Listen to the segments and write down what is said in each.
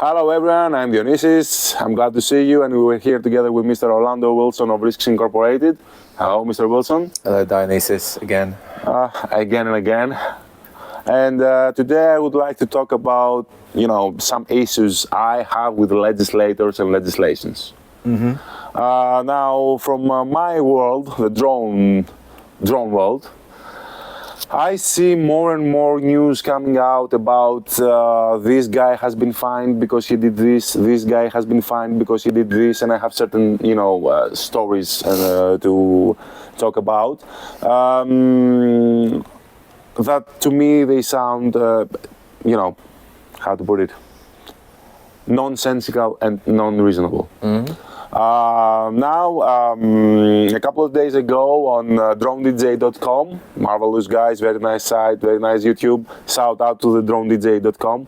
Hello everyone, I'm Dionysis. I'm glad to see you, and we were here together with Mr. Orlando Wilson of Risks Incorporated. Hello, Mr. Wilson. Hello, Dionysus, again. Again and again. And today I would like to talk about, some issues I have with legislators and legislations. Now, from my world, the drone world, I see more and more news coming out about this guy has been fined because he did this guy has been fined because he did this, and I have certain, stories to talk about. That to me they sound, how to put it, nonsensical and non-reasonable. Now, a couple of days ago on dronedj.com, marvelous guys, very nice site, very nice YouTube, shout out to the dronedj.com,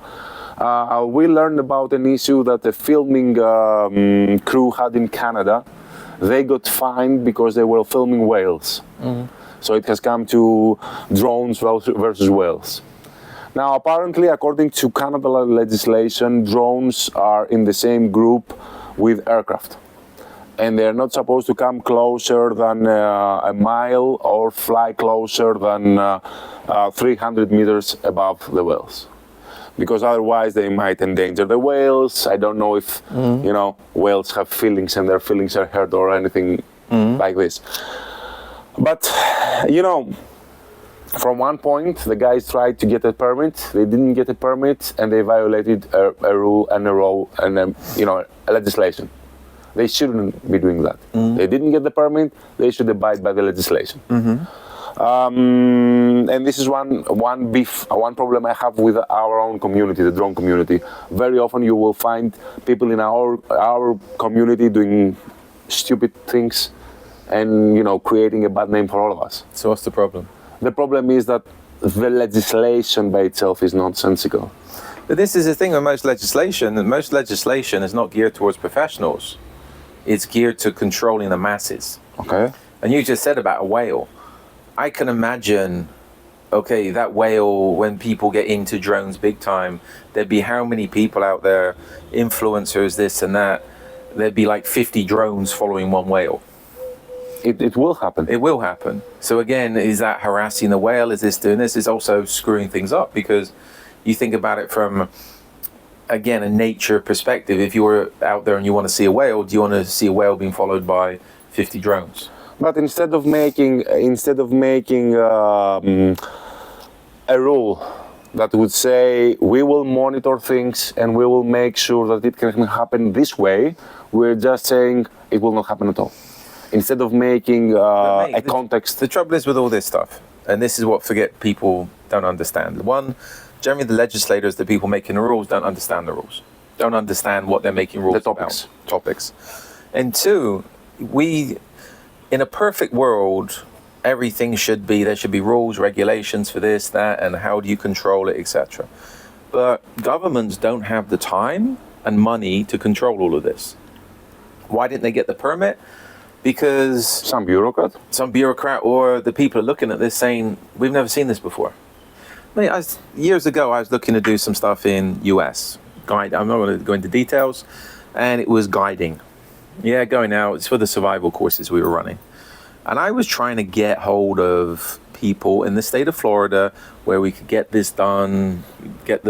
we learned about an issue that the filming crew had in Canada. They got fined because they were filming whales. So it has come to drones versus whales. Now, apparently, according to Canada legislation, drones are in the same group with aircraft. And they're not supposed to come closer than a mile or fly closer than 300 meters above the whales. Because otherwise they might endanger the whales. I don't know if, whales have feelings and their feelings are hurt or anything like this. But, from one point, the guys tried to get a permit. They didn't get a permit, and they violated a rule and a legislation. They shouldn't be doing that. They didn't get the permit. They should abide by the legislation. And this is one problem I have with our own community, the drone community. Very often you will find people in our community doing stupid things and creating a bad name for all of us. So what's the problem? The problem is that the legislation by itself is nonsensical. But this is the thing with most legislation. Most legislation is not geared towards professionals. It's geared to controlling the masses. Okay. And you just said about a whale. I can imagine, that whale, when people get into drones big time, there'd be how many people out there, influencers, this and that. There'd be like 50 drones following one whale. It will happen. It will happen. So again, is that harassing the whale? Is this doing this? It's also screwing things up, because you think about it from, again, a nature perspective. If you were out there and you want to see a whale, do you want to see a whale being followed by 50 drones? But instead of making a rule that would say we will monitor things and we will make sure that it can happen this way, we're just saying it will not happen at all. Instead of making a context. The trouble is with all this stuff, and this is what people don't understand. One, generally the legislators, the people making the rules, don't understand the rules. Don't understand what they're making rules about. Topics. And two, in a perfect world, everything there should be rules, regulations for this, that, and how do you control it, etc. But governments don't have the time and money to control all of this. Why didn't they get the permit? Because some bureaucrat or the people are looking at this saying, we've never seen this before. Years ago, I was looking to do some stuff in US. I'm not going to go into details. And it was guiding. Yeah, going out. It's for the survival courses we were running. And I was trying to get hold of people in the state of Florida where we could get this done, get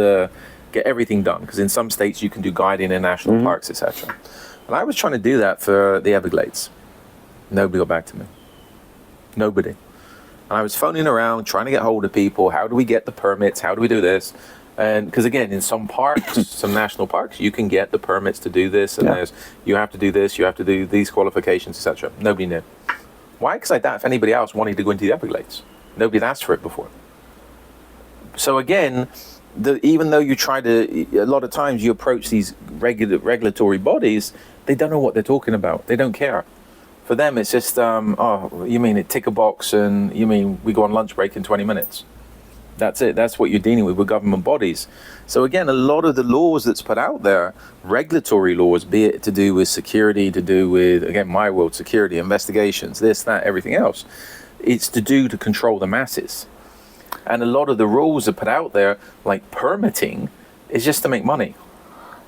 everything done. Because in some states you can do guiding in national parks, etc. And I was trying to do that for the Everglades. Nobody got back to me. Nobody. And I was phoning around, trying to get hold of people. How do we get the permits? How do we do this? And because again, in some parks, some national parks, you can get the permits to do this, and you have to do this, you have to do these qualifications, etc. Nobody knew. Why? Because I doubt if anybody else wanted to go into the Everglades. Nobody had asked for it before. So again, even though you try to, a lot of times you approach these regulatory bodies, they don't know what they're talking about. They don't care. For them, it's just, you mean it tick a box, and you mean we go on lunch break in 20 minutes. That's it. That's what you're dealing with government bodies. So again, a lot of the laws that's put out there, regulatory laws, be it to do with security, to do with, again, my world, security, investigations, this, that, everything else, it's to control the masses. And a lot of the rules that put out there, like permitting, is just to make money.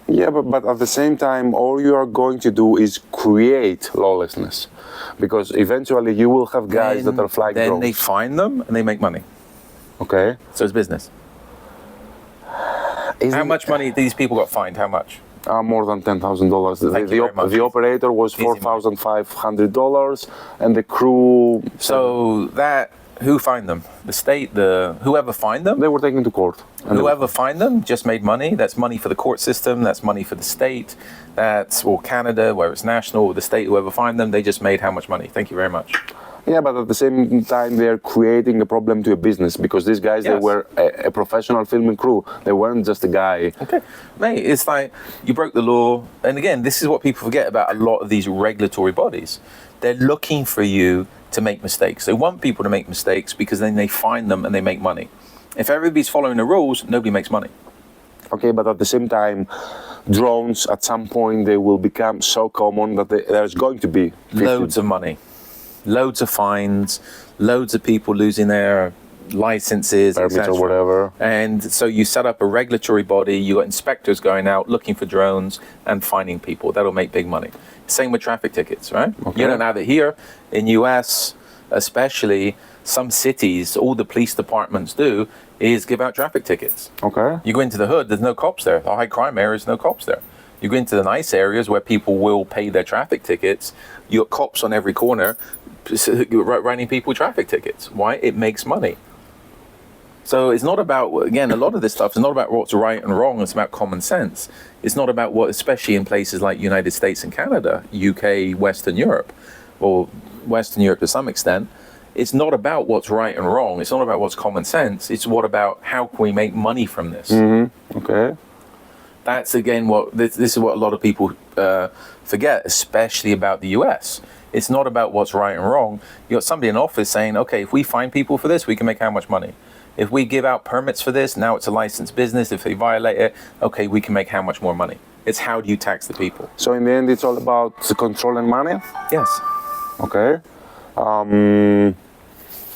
Yeah, but at the same time, all you are going to do is create lawlessness, because eventually you will have guys that are flying Then drones. they find them and they make money. Okay. So it's business. Isn't How much money these people got fined? How much? More than $10,000. Thank you very much. The operator was Easy money. $4,500, and the crew. So that, who fined them? The state, whoever fined them? They were taken to court. And Whoever fined them just made money. That's money for the court system. That's money for the state. That's, well, Canada, where it's national, the state, whoever fined them, they just made how much money? Thank you very much. Yeah, but at the same time, they're creating a problem to a business, because these guys, they Yes. were a professional filming crew. They weren't just a guy. Okay, mate, it's like you broke the law. And again, this is what people forget about a lot of these regulatory bodies. They're looking for you to make mistakes. They want people to make mistakes because then they find them and they make money. If everybody's following the rules, nobody makes money. Okay, but at the same time, drones, at some point, they will become so common that there's going to be 50. Loads of money, loads of fines, loads of people losing their licenses, Permits or etc. whatever. And so you set up a regulatory body, you got inspectors going out looking for drones and finding people. That'll make big money. Same with traffic tickets, right? Okay. You know, now that here in US, especially some cities, all the police departments do is give out traffic tickets. Okay. You go into the hood, there's no cops there. The high crime areas, no cops there. You go into the nice areas where people will pay their traffic tickets, you got cops on every corner writing people traffic tickets. Why? It makes money. So it's not about, again, a lot of this stuff is not about what's right and wrong, it's about common sense. It's not about what, especially in places like United States and Canada, UK, Western Europe, or Western Europe to some extent, it's not about what's right and wrong, it's not about what's common sense, it's what about how can we make money from this. Okay. That's again what, this is what a lot of people forget, especially about the US. It's not about what's right and wrong. You got somebody in office saying, okay, if we find people for this, we can make how much money? If we give out permits for this, now it's a licensed business. If they violate it, okay, we can make how much more money? It's how do you tax the people? So in the end, it's all about the control and money? Yes. Okay.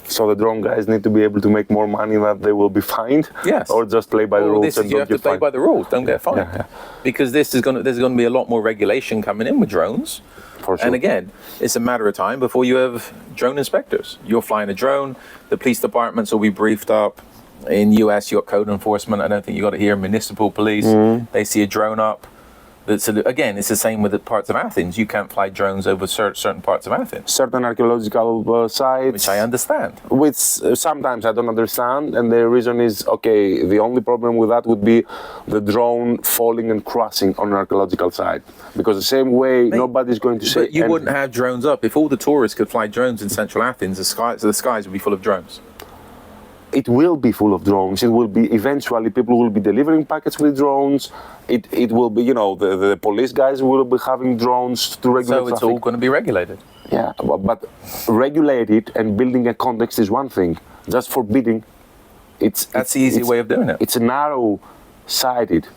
So the drone guys need to be able to make more money that they will be fined? Yes. Or just play by the rules This is, and you don't have to get play fined? by the rules, don't get fined. Yeah. Because there's going to be a lot more regulation coming in with drones. For sure. And again, it's a matter of time before you have drone inspectors. You're flying a drone, the police departments will be briefed up. In US, you got code enforcement. I don't think you got it here. Municipal police, they see a drone up. Again, it's the same with the parts of Athens. You can't fly drones over certain parts of Athens, Certain archaeological sites, which I understand. which sometimes I don't understand, and the reason is, okay, the only problem with that would be the falling and crashing on an archaeological site. Because the same way, nobody's going to say But you anything. wouldn't have drones up. If all the tourists could fly drones in central Athens, the skies would be full of drones. It will be full of drones. It will be, eventually, people will be delivering packets with drones. It will be, the police guys will be having drones to regulate So it's traffic. all going to be regulated. Yeah, but regulate it and building a context is one thing. Just forbidding, That's the easy way of doing it. It's narrow-sighted.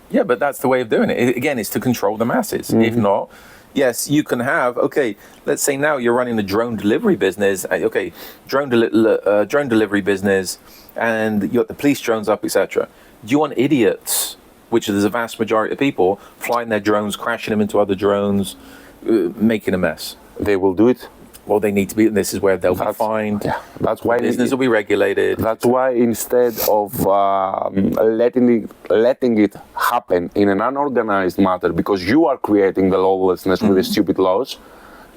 Yeah, but that's the way of doing it. Again, it's to control the masses. If not, yes, you can have, okay, let's say now you're running a drone delivery business, okay, drone delivery business, and you got the police drones up, etc. Do you want idiots, which is a vast majority of people, flying their drones, crashing them into other drones, making a mess? They will do it. Well, they need to be, and this is where they'll be fined. Yeah, that's why Business will be regulated. That's why instead of letting it happen in an unorganized matter, because you are creating the lawlessness with the stupid laws,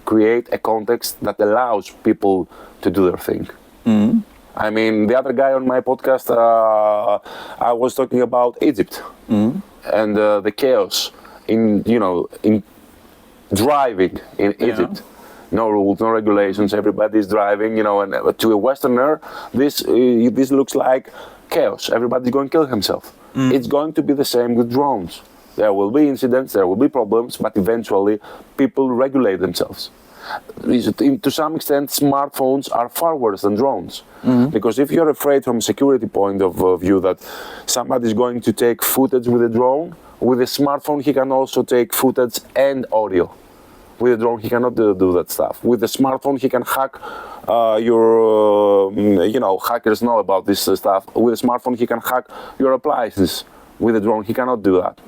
create a context that allows people to do their thing. I mean, the other guy on my podcast, I was talking about Egypt and the chaos in driving in Egypt. No rules, no regulations. Everybody's driving, and to a Westerner, this looks like chaos. Everybody's going to kill himself. It's going to be the same with drones. There will be incidents, there will be problems, but eventually people regulate themselves. To some extent, smartphones are far worse than drones. Because if you're afraid from a security point of view that somebody's going to take footage with a drone, with a smartphone he can also take footage and audio. With a drone, he cannot do that stuff. With a smartphone, he can hack hackers know about this stuff. With a smartphone, he can hack your appliances With a drone, he cannot do that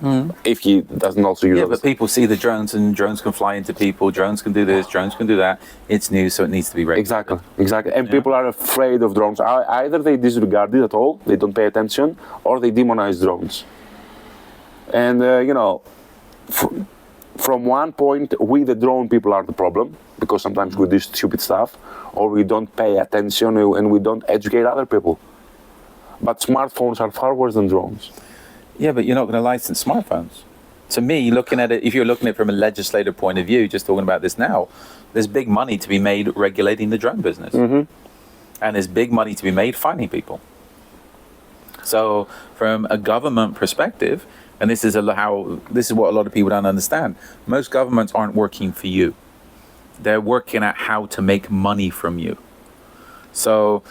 if he doesn't also use Yeah, it. but people see the drones, and drones can fly into people. Drones can do this. Drones can do that. It's new, so it needs to be regulated. Exactly. And people are afraid of drones. Either they disregard it at all, they don't pay attention, or they demonize drones. And, from one point, we, the drone people, are the problem, because sometimes we do stupid stuff, or we don't pay attention and we don't educate other people. But smartphones are far worse than drones. Yeah, but you're not going to license smartphones. To me, looking at it, if you're looking at it from a legislative point of view, just talking about this now, there's big money to be made regulating the drone business. And there's big money to be made finding people. So from a government perspective, and this is what a lot of people don't understand, most governments aren't working for you. They're working at how to make money from you. So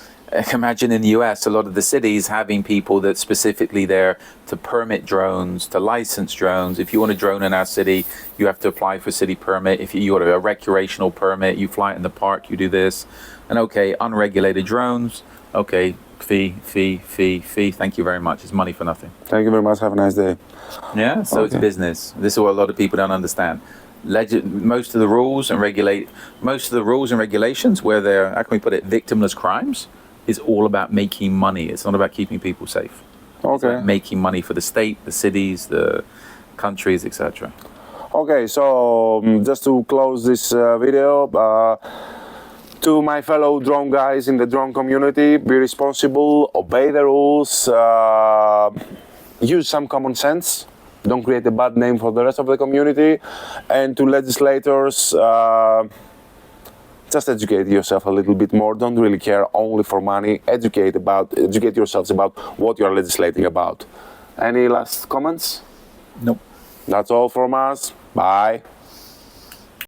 imagine in the US, a lot of the cities having people that's specifically there to permit drones, to license drones. If you want a drone in our city, you have to apply for a city permit. If you want a recreational permit, you fly it in the park, you do this. And okay, unregulated drones, okay, fee. Thank you very much. It's money for nothing. Thank you very much. Have a nice day. Yeah, so it's business. This is what a lot of people don't understand. Most of the rules and regulations where they're, how can we put it, victimless crimes, is all about making money. It's not about keeping people safe. It's about making money for the state, the cities, the countries, etc. Okay, so just to close this video, to my fellow drone guys in the drone community, be responsible, obey the rules, use some common sense, don't create a bad name for the rest of the community, and to legislators, just educate yourself a little bit more. Don't really care only for money. Educate yourselves about what you are legislating about. Any last comments? Nope. That's all from us. Bye.